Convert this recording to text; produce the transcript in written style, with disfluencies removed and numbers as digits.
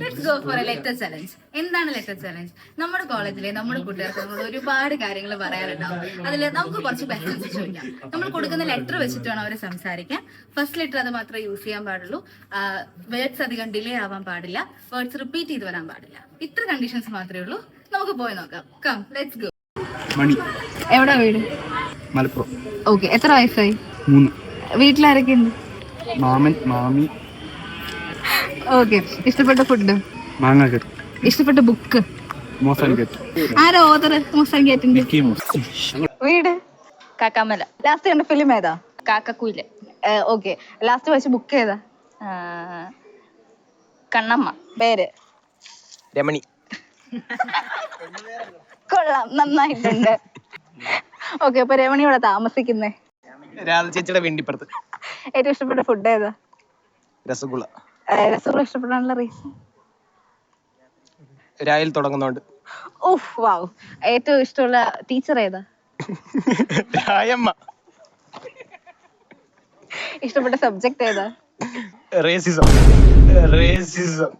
Let's go for A letter challenge. എന്താണ് letter challenge? നമ്മുടെ കോളേജിലെ നമ്മുടെ കൂട്ടുകാർക്ക് നമ്മളോട് ഒരുപാട് കാര്യങ്ങൾ പറയാനുണ്ടാവും. അതിൽ നമുക്ക് കുറച്ച് ക്വസ്റ്റ്യൻസ് ചോദിക്കാം. നമ്മൾ കൊടുക്കുന്ന ലെറ്റർ വെച്ചിട്ട് വേണം അവർ സംസാരിക്കാൻ. ഫസ്റ്റ് ലെറ്റർ അത് മാത്രമേ യൂസ് ചെയ്യാൻ പാടുള്ളൂ. വേർഡ്സ് അധികം ഡിലേ ആവാൻ പാടില്ല. വേർഡ്സ് റിപ്പീറ്റ് ചെയ്ത് വരാൻ പാടില്ല. ഇത്ര കണ്ടീഷൻസ് മാത്രമേ ഉള്ളൂ. നമുക്ക് പോയി നോക്കാം. Come let's go. മണി. എവിടെ വീട്? മലപ്പുറം. ഓക്കെ. എത്ര വയസ്സായി? 3. വീട്ടിലാരൊക്കെ ഉണ്ട്? മാമൻ, മാമി. ഓക്കെ. ഇഷ്ടപ്പെട്ട ഫുഡ്? മാങ്ങാക്കറി. ഇഷ്ടപ്പെട്ട ബുക്ക്? മോസാനിക്കറ്റ്. ആരാ ഓതർ മോസാനിക്കറ്റിന്റെ? വീട്? കാക്കാമല. ലാസ്റ്റ് കണ്ട ഫിലിം ഏതാ? കാക്കക്കൂല്. ഓക്കെ. ലാസ്റ്റ് വായിച്ച ബുക്ക് ഏതാ? കണ്ണമ്മ. പേര്? രമണി. കൊള്ളാം, നന്നായിട്ടുണ്ട്. ഓക്കെ. അപ്പൊ രമണി ഇവിടെ താമസിക്കുന്നേ? രാധ ചേച്ചിയുടെ വേണ്ടിപ്പുറത്ത്. ഏറ്റവും ഇഷ്ടപ്പെട്ട ഫുഡ് ഏതാ? രസഗുള. രസഗുള ഇഷ്ടപ്പെടാനുള്ള റീസൺ? രായിൽ തുടങ്ങുന്നോണ്ട്. ഓഹ് വാവ്. ഏറ്റവും ഇഷ്ടമുള്ള ടീച്ചർ ഏതാ? രായമ്മ. ഇഷ്ടപ്പെട്ട സബ്ജക്ട് ഏതാ? റേസിസം. റേസിസം.